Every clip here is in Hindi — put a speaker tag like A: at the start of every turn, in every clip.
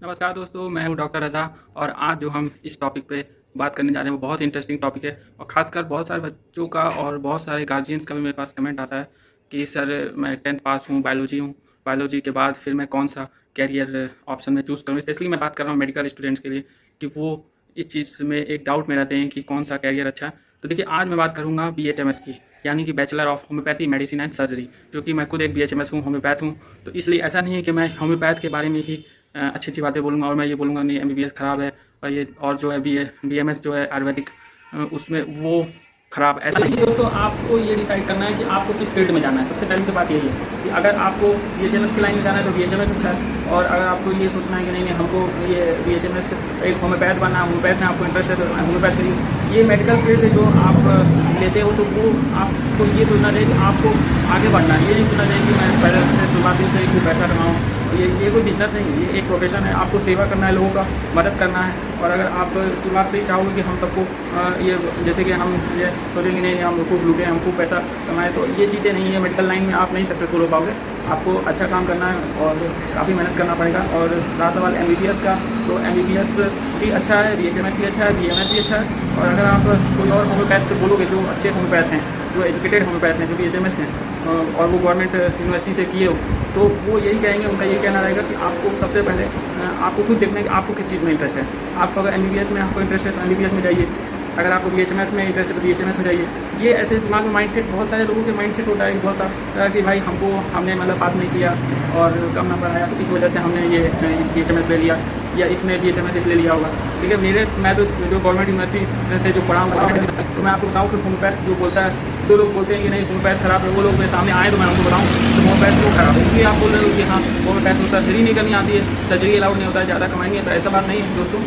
A: नमस्कार दोस्तों, मैं हूं डॉक्टर रज़ा। और आज जो हम इस टॉपिक पे बात करने जा रहे हैं वो बहुत इंटरेस्टिंग टॉपिक है। और ख़ासकर बहुत सारे बच्चों का और बहुत सारे गार्जियंस का भी मेरे पास कमेंट आता है कि सर मैं 10th पास हूँ, बायोलॉजी हूँ, बायोलॉजी के बाद फिर मैं कौन सा कैरियर ऑप्शन में चूज़ करूँ। स्पेशली मैं बात कर रहा हूँ मेडिकल स्टूडेंट्स के लिए कि वो इस चीज़ में एक डाउट में रहते हैं कि कौन सा कैरियर अच्छा है। तो देखिए, आज मैं बात करूँगा BHMS की, यानी कि bachelor of homeopathy medicine and surgery, जो कि मैं खुद एक BHMS हूँ, होम्योपैथ हूँ। तो इसलिए ऐसा नहीं है कि मैं होम्योपैथ के बारे में ही अच्छी अच्छी बातें बोलूँगा और मैं ये बोलूँगा नहीं MBBS ख़राब है और ये और जो है BMS जो है आयुर्वेदिक, उसमें वो ख़राब। ऐसा नहीं है दोस्तों, आपको ये डिसाइड करना है कि आपको किस फील्ड में जाना है। सबसे पहली तो बात यही है कि अगर आपको BHMS की लाइन में जाना है तो BHMS अच्छा है। और अगर आपको ये सोचना है कि नहीं नहीं हमको ये BHMS एक होम्योपैथ बनना है, होम्योपैथ में आपको इंटरेस्ट है तो होम्योपैथ करिए। ये मेडिकल फील्ड जो आप लेते हो तो वो आपको ये सोचना चाहिए कि आपको आगे बढ़ना है। ये नहीं सोचना चाहिए कि मैं पहले से शुरुआत से कि पैसा कमाऊँ। ये कोई बिजनेस नहीं है, ये एक प्रोफेशन है। आपको सेवा करना है, लोगों का मदद करना है। और अगर आप शुरुआत से ही चाहोगे कि हम सबको ये जैसे कि हम ये सोचेंगे नहीं हम खूब लूटें, हम खूब पैसा कमाएं, तो ये चीज़ें नहीं है। मेडिकल लाइन में आप नहीं सक्सेसफुल हो पाओगे। आपको अच्छा काम करना है और काफ़ी मेहनत करना पड़ेगा। और रहा सवाल MBBS का, तो MBBS भी अच्छा है, BHMS भी अच्छा है, BMS भी अच्छा है। और अगर आप कोई और होम्योपैथ से बोलोगे जो अच्छे होम्योपैथ हैं, जो एजुकेटेड होम्योपैथ हैं, जो BHMS हैं और वो गवर्नमेंट यूनिवर्सिटी से किए हो, तो वो यही कहेंगे, उनका यही कहना रहेगा कि आपको सबसे पहले आपको खुद देखना है कि आपको किस चीज़ में इंटरेस्ट है। आपको अगर MBBS में आपको इंटरेस्ट है तो MBBS में जाइए। अगर आपको BHMS में इंटरेस्ट है तो BHMS में जाइए। ये ऐसे दिमाग में माइंडसेट, बहुत सारे लोगों के माइंडसेट होता है कि बहुत सारा कि भाई हमने मतलब पास नहीं किया और कम नंबर आया तो इस वजह से हमने ये BHMS ले लिया, या इसने BHMS इसलिए लिया होगा। ठीक है, मैं तो जो गवर्नमेंट यूनिवर्सिटी से जो पढ़ा हूँ तो मैं आपको बताऊँ कि होम्योपैथ जो बोलता है, जो लोग बोलते हैं कि नहीं होम्योपैथ खराब है, वो लोग मेरे सामने आए तो मैं उनको बताऊँ तो होम्योपैथ क्यों खराब है। इसलिए आप बोल रहे हो कि हाँ होम्योपैथ में सर्जरी नहीं करनी आती है, सर्जरी अलाउड नहीं होता है, ज़्यादा कमाएंगे, तो ऐसा बात नहीं है दोस्तों।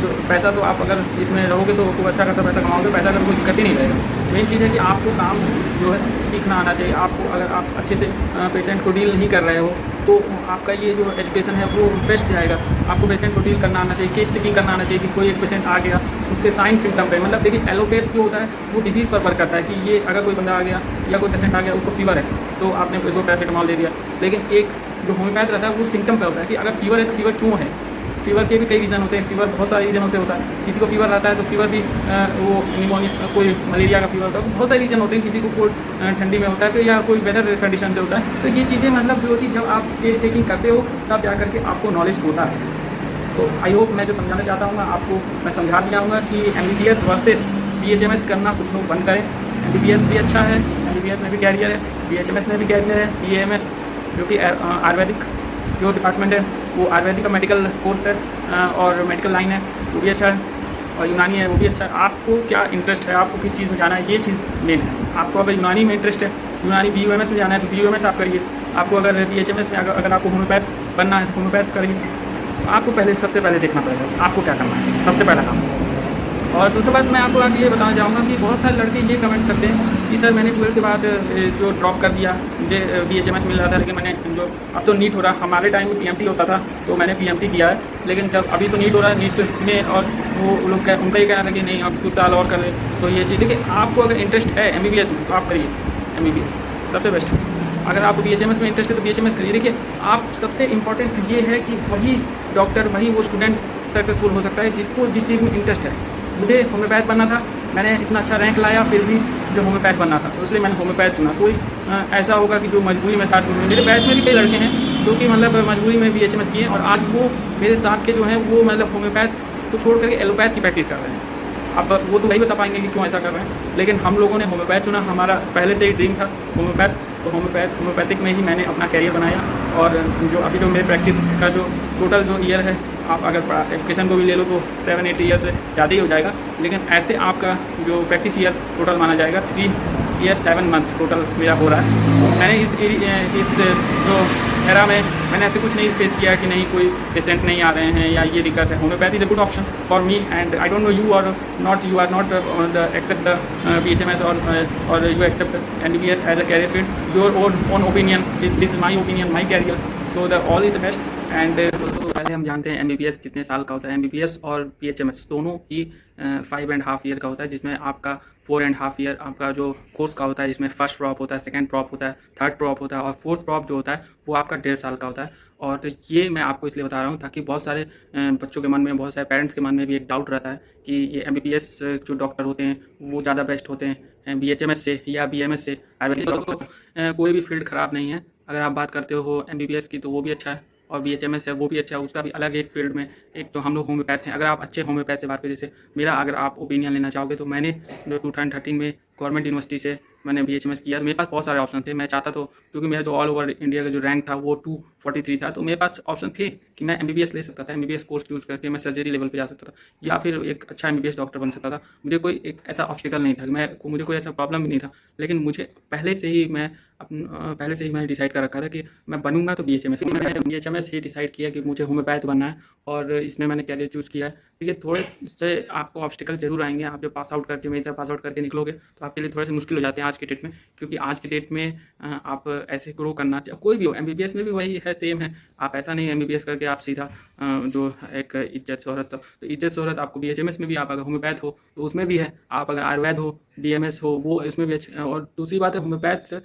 A: तो पैसा तो आप अगर इसमें रहोगे तो खूब अच्छा खासा पैसा कमाओगे, पैसा का कोई दिक्कत ही नहीं रहेगा। मेन चीज़ है कि आपको काम जो है सीखना आना चाहिए। आपको अगर आप अच्छे से पेशेंट को डील नहीं कर रहे हो तो आपका ये जो एजुकेशन है वो वेस्ट जाएगा। आपको पेशेंट को डील करना आना चाहिए, केस टेकिंग करना आना चाहिए कि कोई एक पेशेंट आ गया, उसके साइन सिम्टम पे, मतलब देखिए एलोपैथ जो होता है वो डिजीज़ पर वर्क करता है कि ये अगर कोई बंदा आ गया या कोई पेशेंट आ गया उसको फीवर है तो आपने उसको पैरासिटामॉल दे दिया। लेकिन एक जो होम्योपैथ रहता है वो सिम्टम पे होता है कि अगर फीवर है तो फीवर क्यों है। फीवर के भी कई रीज़न होते हैं, फीवर बहुत सारे रीज़नों से होता है। किसी को फीवर रहता है तो फीवर भी वो निमोनिया, कोई मलेरिया का फीवर होता है, बहुत सारे रीज़न होते हैं। किसी को कोल्ड ठंडी में होता है तो या कोई वेदर कंडीशन से होता है। तो ये चीज़ें मतलब जो चीज़ जब आप केस टेकिंग करते हो तब जा करके आपको नॉलेज होता है। तो आई होप मैं जो समझाना चाहता हूँ आपको मैं समझा दिया हूँ कि MBBS वर्सेस BHMS करना कुछ लोग बंद करें। MBBS भी अच्छा है, MBBS में भी कैरियर है, BHMS में भी कैरियर है। BAMS जो कि आयुर्वेदिक जो डिपार्टमेंट है वो आयुर्वेदिक का मेडिकल कोर्स है और मेडिकल लाइन है, वो भी अच्छा है। और यूनानी है, वो भी अच्छा है। आपको क्या इंटरेस्ट है, आपको किस चीज़ में जाना है, ये चीज़ मेन है। आपको अगर यूनानी में इंटरेस्ट है, यूनानी BUMS में जाना है तो BUMS आप करिए। आपको अगर BHMS में अगर आपको होम्योपैथ बनना है तो होम्योपैथ करिए। आपको पहले सबसे पहले देखना पड़ेगा आपको क्या करना है, सबसे पहला काम। और दूसरी बात मैं आपको आज ये बताना चाहूँगा कि बहुत सारे लड़के ये कमेंट करते हैं कि सर मैंने 12th के बाद जो ड्रॉप कर दिया, मुझे BHMS मिल रहा था लेकिन मैंने जो अब तो नीट हो रहा, हमारे टाइम में PMT होता था तो मैंने PMT किया है, लेकिन जब अभी तो नीट हो रहा है, नीट में और वो लोग उनका ये कहना था कि नहीं अब कुछ साल और कर ले। तो ये चीज़ देखिए, आपको अगर इंटरेस्ट है MBBS में तो आप करिए MBBS, सबसे बेस्ट है। अगर आपको BHMS में इंटरेस्ट है तो BHMS करिए। देखिए, आप सबसे इम्पॉर्टेंट ये है कि वही डॉक्टर, वही वो स्टूडेंट सक्सेसफुल हो सकता है जिसको जिस चीज़ में इंटरेस्ट है। मुझे होम्योपैथ बनना था, मैंने इतना अच्छा रैंक लाया, फिर भी जो होम्योपैथ बनना था तो इसलिए मैंने होम्योपैथ चुना। कोई ऐसा होगा कि जो मजबूरी में साथ में, मेरे बैच में भी कई लड़के हैं जो कि मतलब मजबूरी में BHMS किए और आज वो मेरे साथ के जो हैं वो मतलब होम्योपैथ को छोड़ करके एलोपैथ की प्रैक्टिस कर रहे हैं। अब वो तो नहीं बता पाएंगे कि क्यों ऐसा कर रहे हैं, लेकिन हम लोगों ने होम्योपैथ चुना। हमारा पहले से ही ड्रीम था होम्योपैथ, तो होम्योपैथिक में ही मैंने अपना कैरियर बनाया। और जो अभी जो मेरे प्रैक्टिस का जो टोटल जो ईयर है, आप अगर एजुकेशन को भी ले लो तो 7-8 ईयर से ज़्यादा ही हो जाएगा, लेकिन ऐसे आपका जो प्रैक्टिस ईयर टोटल माना जाएगा 3 ईयर 7 मंथ टोटल मेरा हो रहा है। तो मैंने इस जो एरा में मैंने ऐसे कुछ नहीं फेस किया कि नहीं कोई पेशेंट नहीं आ रहे हैं या ये दिक्कत है। Homeopath is a good option for me and I don't know you are not the accept the BHMS और you accept MBBS as a career field. Your own opinion, this is my opinion, my career. So all is the best. And दोस्तों पहले हम जानते हैं एमबीबीएस कितने साल का होता है। एमबीबीएस और बीएचएमएस दोनों ही 5.5 ईयर का होता है, जिसमें आपका 4.5 ईयर आपका जो कोर्स का होता है, जिसमें फर्स्ट प्रॉप होता है, सेकंड प्रॉप होता है, थर्ड प्रॉप होता है और फोर्थ प्रॉप जो होता है वो आपका 1.5 साल का होता है। और ये मैं आपको इसलिए बता रहा हूँ ताकि बहुत सारे बच्चों के मन में, बहुत सारे पेरेंट्स के मन में भी एक डाउट रहता है कि ये एमबीबीएस जो डॉक्टर होते हैं वो ज़्यादा बेस्ट होते हैं बीएचएमएस से या बीएमएस से। आयुर्वेदिक कोई भी फील्ड ख़राब नहीं है। अगर आप बात करते हो एमबीबीएस की तो वो भी अच्छा है और बीएचएमएस है वो भी अच्छा है, उसका भी अलग एक फील्ड में। एक तो हम लोग होम्योपैथ हैं। अगर आप अच्छे होम्योपैथ से बात करें, जैसे मेरा अगर आप ओपिनियन लेना चाहोगे तो मैंने जो 2013 में गवर्नमेंट यूनिवर्सिटी से मैंने बीएचएमएस किया। मेरे पास बहुत सारे ऑप्शन थे। मैं चाहता तो, क्योंकि मेरा जो ऑल ओवर इंडिया का जो रैंक था वो 243 था, तो मेरे पास ऑप्शन थे कि मैं एमबीबीएस ले सकता था। एमबीबीएस कोर्स चूज़ करके मैं सर्जरी लेवल पे जा सकता था या फिर एक अच्छा एमबीबीएस डॉक्टर बन सकता था। मुझे कोई एक ऐसा ऑब्स्टिकल नहीं था, मुझे कोई ऐसा प्रॉब्लम भी नहीं था। लेकिन मुझे पहले से ही मैंने डिसाइड कर रखा था कि मैं बनूंगा तो बीएचएमएस। मैंने बीएचएमएस ही डिसाइड किया कि मुझे होम्योपैथ बनना है और इसमें मैंने कैरियर चूज़ किया है। ठीक है, थोड़े से आपको ऑब्स्टिकल जरूर आएंगे। आप जब पास आउट करके, मेरी तरह पास आउट करके निकलोगे तो आपके लिए थोड़े से मुश्किल हो जाते हैं आज के डेट में, क्योंकि आज के डेट में आप ऐसे ग्रो करना, कोई भी हो, एमबीबीएस में भी वही है, सेम है। आप ऐसा नहीं एमबीबीएस करके आप सीधा जो एक इज्जत शोहरत, तो इज्जत शोहरत आपको बीएचएमएस में भी, आप अगर होम्योपैथ हो तो उसमें भी है। आप अगर आयुर्वेद हो, डीएमएस हो, वो इसमें भी अच्छा। और दूसरी बात है होम्योपैथ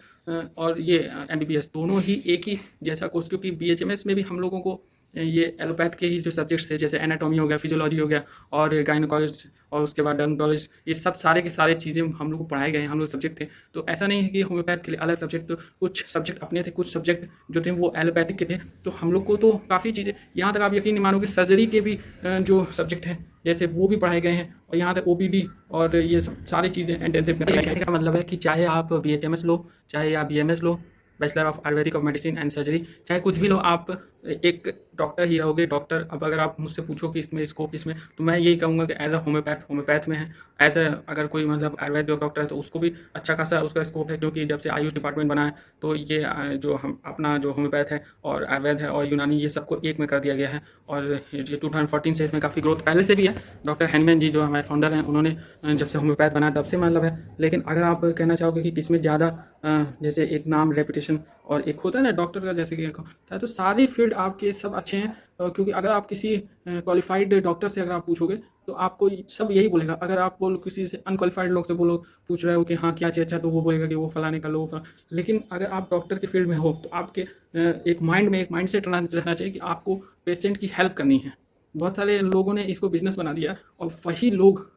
A: और ये एमबीबीएस दोनों ही एक ही जैसा कोर्स, क्योंकि बीएचएमएस में भी हम लोगों को ये एलोपैथ के ही जो सब्जेक्ट्स थे, जैसे एनाटॉमी हो गया, फिजियोलॉजी हो गया और गायनोकोलॉजिस्ट और उसके बाद डर्मेटोलॉजिस्ट, ये सब सारे के सारे चीज़ें हम लोग को पढ़ाए गए हैं, हम लोग सब्जेक्ट थे। तो ऐसा नहीं है कि होम्योपैथ के लिए अलग सब्जेक्ट, तो कुछ सब्जेक्ट अपने थे, कुछ सब्जेक्ट जो थे वो एलोपैथिक के थे। तो हम लोग को तो काफ़ी चीज़ें, यहाँ तक आप यकीन नहीं मानोगे, सर्जरी के भी जो सब्जेक्ट हैं जैसे वो भी पढ़ाए गए हैं। और यहाँ तक ओपीडी और ये सब सारी चीज़ें इंटेंसिव। कहने का मतलब है कि चाहे आप बीएचएमएस लो, चाहे आप BMS low, bachelor of Ayurvedic of medicine and surgery, चाहे कुछ भी लो, आप एक डॉक्टर ही रहोगे। डॉक्टर, अब अगर आप मुझसे पूछो कि इसमें स्कोप इसमें, तो मैं यही कहूँगा कि एज अ होम्योपैथ में है। एज अ अगर कोई मतलब आयुर्वेद डॉक्टर है तो उसको भी अच्छा खासा उसका स्कोप है, क्योंकि जब से आयुष डिपार्टमेंट बना है तो ये जो हम अपना जो होम्योपैथ है और आयुर्वेद है और यूनानी, ये सबको एक में कर दिया गया है। और ये 2014 से इसमें काफ़ी ग्रोथ पहले से भी है। डॉक्टर हैनीमैन जी जो हमारे फाउंडर हैं, उन्होंने जब से होम्योपैथ बना तब से मतलब है। लेकिन अगर आप कहना चाहोगे कि किसमें ज़्यादा जैसे एक नाम, रेपुटेशन और एक होता है ना डॉक्टर का, जैसे कि एक होता है, तो सारी फील्ड आपके सब अच्छे हैं। क्योंकि अगर आप किसी क्वालिफाइड डॉक्टर से अगर आप पूछोगे तो आपको सब यही बोलेगा। अगर आप बोलो किसी से अनक्वालिफाइड लोग से बोलो, पूछ रहे हो कि हाँ क्या चीज़ अच्छा, तो वो बोलेगा कि वो फलाने का लो। लेकिन अगर आप डॉक्टर की फील्ड में हो तो आपके एक माइंड में एक माइंड सेट रहना चाहिए कि आपको पेशेंट की हेल्प करनी है। बहुत सारे लोगों ने इसको बिजनेस बना दिया और वही लोग,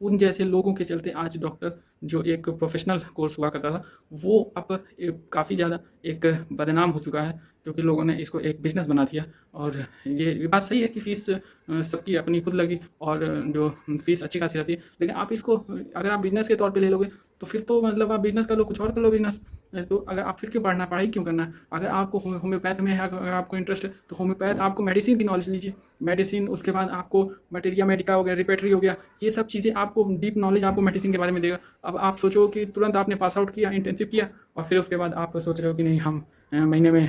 A: उन जैसे लोगों के चलते आज डॉक्टर जो एक प्रोफेशनल कोर्स हुआ करता था वो अब काफ़ी ज़्यादा एक बदनाम हो चुका है, क्योंकि लोगों ने इसको एक बिज़नेस बना दिया। और ये बात सही है कि फ़ीस सबकी अपनी खुद लगी और जो फ़ीस अच्छी खासी रहती है। लेकिन आप इसको अगर आप बिज़नेस के तौर पे ले लोगे तो फिर तो मतलब आप बिज़नेस कर लो, कुछ और कर लो बिज़नेस। तो अगर आप फिर क्यों पढ़ना, पढ़ाई क्यों करना है? अगर आपको होम्योपैथ में है, अगर आपको इंटरेस्ट है तो होम्योपैथ, आपको मेडिसिन की नॉलेज लीजिए। मेडिसिन, उसके बाद आपको मटेरिया मेडिका हो गया, रिपेटरी हो गया, ये सब चीज़ें आपको डीप नॉलेज आपको मेडिसिन के बारे में देगा। अब आप सोचो कि तुरंत आपने पास आउट किया, इंटर्नशिप किया और फिर उसके बाद आप सोच रहे हो कि नहीं हम महीने में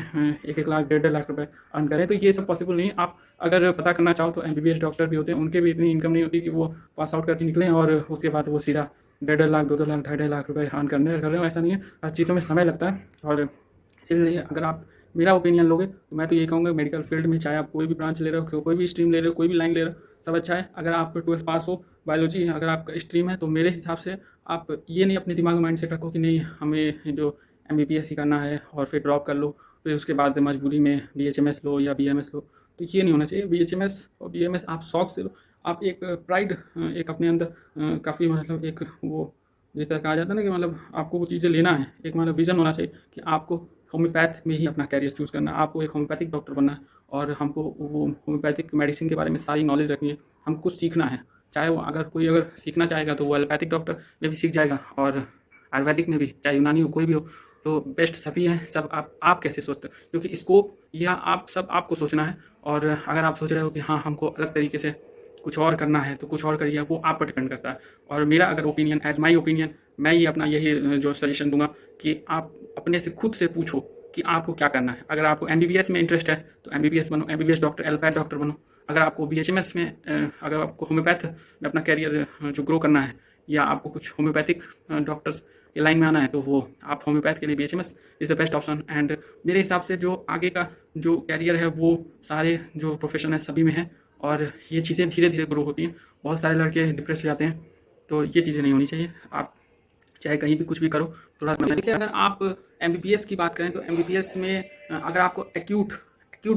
A: 1-1 लाख 1.5 लाख रुपए अर्न करें, तो ये सब पॉसिबल नहीं है। आप अगर पता करना चाहो तो एमबीबीएस डॉक्टर भी होते हैं, उनके भी इतनी इनकम नहीं होती कि वो पास आउट करके निकलें और उसके बाद वो सीधा 1.5 लाख 2-2 लाख 2.5 लाख रुपए अर्न कर रहे हो। ऐसा नहीं है, हर चीज़ों में समय लगता है। और इसलिए अगर आप मेरा ओपिनियन लोगे तो मैं तो ये कहूँगा मेडिकल फील्ड में, चाहे आप कोई भी ब्रांच ले रहे हो, कोई भी स्ट्रीम ले रहे हो, कोई भी लाइन ले रहे हो, सब अच्छा है। अगर आप 12th पास हो, बायोलॉजी अगर आपका स्ट्रीम है, तो मेरे हिसाब से आप ये नहीं अपने दिमाग में माइंड सेट रखो कि नहीं हमें जो एमबीबीएस ही करना है और फिर ड्रॉप कर लो, फिर उसके बाद मजबूरी में बीएचएमएस लो या बीएमएस लो। तो ये नहीं होना चाहिए। बीएचएमएस और बीएमएस आप शौक से लो, आप एक प्राइड, एक अपने अंदर काफ़ी मतलब एक वो जिस तरह कहा जाता है ना कि मतलब आपको वो चीज़ें लेना है, एक मतलब विज़न होना चाहिए कि आपको होम्योपैथ में ही अपना कैरियर चूज़ करना है, आपको एक होम्योपैथिक डॉक्टर बनना है और हमको वो होम्योपैथिक मेडिसिन के बारे में सारी नॉलेज रखनी है, हमको कुछ सीखना है। चाहे वो अगर सीखना चाहेगा तो वो एलोपैथिक डॉक्टर में भी सीख जाएगा और आयुर्वेदिक में भी, चाहे यूनानी हो कोई भी हो, तो बेस्ट सभी हैं। सब आप कैसे सोचते हो, क्योंकि स्कोप या आप सब आपको सोचना है। और अगर आप सोच रहे हो कि हाँ हमको अलग तरीके से कुछ और करना है तो कुछ और करिए, वो आप पर डिपेंड करता है। और मेरा अगर ओपिनियन, एज माई ओपिनियन, मैं ये अपना यही जो सजेशन दूंगा कि आप अपने से खुद से पूछो कि आपको क्या करना है। अगर आपको एमबीबीएस में इंटरेस्ट है तो एमबीबीएस बनो, एमबीबीएस डॉक्टर, एलोपैथ डॉक्टर बनो। अगर आपको बीएचएमएस में, अगर आपको होम्योपैथ में अपना कैरियर जो ग्रो करना है, या आपको कुछ होम्योपैथिक डॉक्टर्स की लाइन में आना है तो वो आप होम्योपैथ के लिए BHMS is the best option. And मेरे हिसाब से जो आगे का जो कैरियर है वो सारे जो प्रोफेशन है सभी में है, और ये चीज़ें धीरे धीरे ग्रो होती हैं। बहुत सारे लड़के डिप्रेस हो जाते हैं, तो ये चीज़ें नहीं होनी चाहिए। आप चाहे कहीं भी कुछ भी करो, थोड़ा देखिए अगर आप MBBS की बात करें तो MBBS में अगर आपको एक्यूट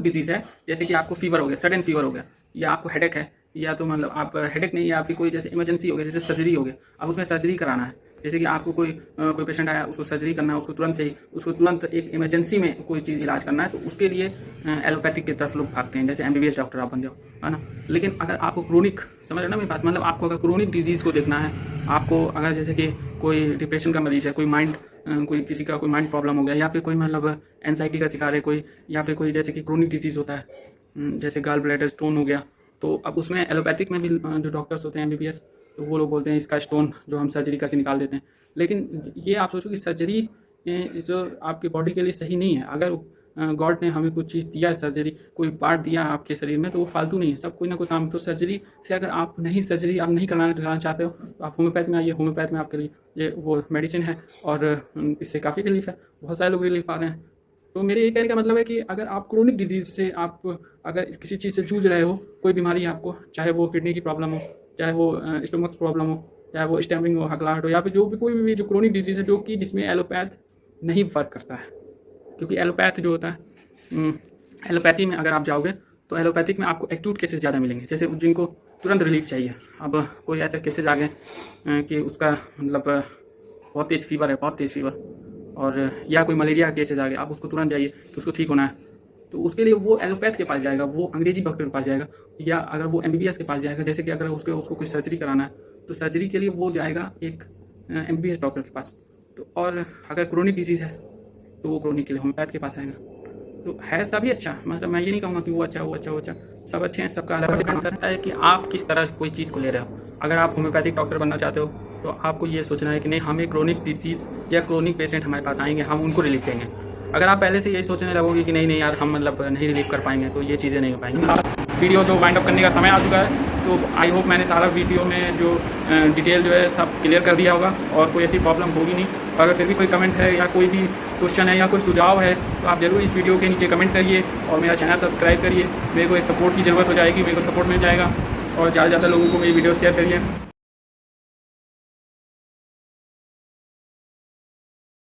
A: डिजीज़ है, जैसे कि आपको फीवर हो गया, सडन फीवर हो गया, या आपको हेडेक है, या तो मतलब आप हेडेक नहीं, या फिर कोई जैसे इमरजेंसी हो गया, जैसे सर्जरी हो गया, अब उसमें सर्जरी कराना है, जैसे कि आपको कोई पेशेंट आया, उसको सर्जरी करना है, उसको तुरंत एक इमरजेंसी में कोई चीज़ इलाज करना है, तो उसके लिए एलोपैथिक की तरफ लोग भागते हैं, जैसे MBBS डॉक्टर आप बन जाओ, है ना। लेकिन अगर आपको क्रोनिक, समझ रहे ना मेरी बात, मतलब आपको अगर क्रोनिक डिजीज़ को देखना है, आपको अगर जैसे कि कोई डिप्रेशन का मरीज़ है, कोई किसी का कोई माइंड प्रॉब्लम हो गया, या फिर कोई मतलब एनजाइटी का शिकार है कोई, या फिर कोई जैसे कि क्रोनिक डिजीज़ होता है, जैसे गाल ब्लैडर स्टोन हो गया, तो अब उसमें एलोपैथिक में भी जो डॉक्टर्स होते हैं MBBS, तो वो लोग बोलते हैं इसका स्टोन जो हम सर्जरी करके निकाल देते हैं। लेकिन ये आप सोचो कि सर्जरी जो आपकी बॉडी के लिए सही नहीं है। अगर गॉड ने हमें कुछ चीज़ दिया है, सर्जरी कोई पार्ट दिया है आपके शरीर में, तो वो फालतू नहीं है, सब कोई ना कोई काम। तो सर्जरी से अगर आप सर्जरी नहीं कराना चाहते हो, तो आप होम्योपैथ में आइए। होम्योपैथ में आपके लिए ये वो मेडिसिन है, और इससे काफ़ी रिलीफ है, बहुत सारे लोग रिलीफ पा रहे हैं। तो मेरे ये कहने का मतलब है कि अगर आप क्रोनिक डिजीज़ से आप अगर किसी चीज़ से जूझ रहे हो, कोई बीमारी है आपको, चाहे वो किडनी की प्रॉब्लम हो, चाहे वो स्टोमक प्रॉब्लम हो, चाहे वो स्टैमरिंग हो, हकलाहट हो, या फिर जो भी कोई भी जो क्रोनिक डिजीज़ है जो कि जिसमें एलोपैथ नहीं वर्क करता है, क्योंकि एलोपैथ जो होता है, एलोपैथी में अगर आप जाओगे तो एलोपैथिक में आपको एक्यूट केसेस ज़्यादा मिलेंगे, जैसे जिनको तुरंत रिलीफ चाहिए। अब कोई ऐसे केसेस आ गए कि उसका मतलब बहुत तेज़ फीवर है, बहुत तेज़ फीवर, और या कोई मलेरिया केसेस आ गए, आप उसको तुरंत जाइए कि उसको ठीक होना है, तो उसके लिए वो एलोपैथ के पास जाएगा, वो अंग्रेजी डॉक्टर के पास जाएगा, या अगर वो MBBS के पास जाएगा, जैसे कि अगर उसको कुछ सर्जरी कराना है तो सर्जरी के लिए वो जाएगा एक MBBS डॉक्टर के पास। तो और अगर क्रोनिक डिजीज़ है तो वो क्रोनिक के लिए होम्योपैथ के पास आएगा। तो है सभी अच्छा, मतलब मैं ये नहीं कहूँगा कि वो अच्छा, सब अच्छे हैं, सबका अलग डिपेंड करता है कि आप किस तरह कोई चीज़ को ले रहे हो। अगर आप होम्योपैथिक डॉक्टर बनना चाहते हो तो आपको ये सोचना है कि नहीं, हमें क्रोनिक डिजीज़ या क्रोनिक पेशेंट हमारे पास आएंगे, हम उनको रिलीफ देंगे। अगर आप पहले से यही सोचने लगोगे कि नहीं यार हम मतलब नहीं रिलीफ कर पाएंगे, तो ये चीज़ें नहीं हो पाएंगी। वीडियो जो वाइंड अप करने का समय आ चुका है, तो आई होप मैंने सारा वीडियो में जो डिटेल जो है सब क्लियर कर दिया होगा, और कोई ऐसी प्रॉब्लम होगी नहीं। अगर फिर भी कोई कमेंट है, या कोई भी क्वेश्चन है, या कोई सुझाव है, तो आप ज़रूर इस वीडियो के नीचे कमेंट करिए, और मेरा चैनल सब्सक्राइब करिए। मेरे को एक सपोर्ट की ज़रूरत हो जाएगी, मेरे को सपोर्ट मिल जाएगा, और ज़्यादा से ज़्यादा लोगों को मेरी वीडियो शेयर करिए।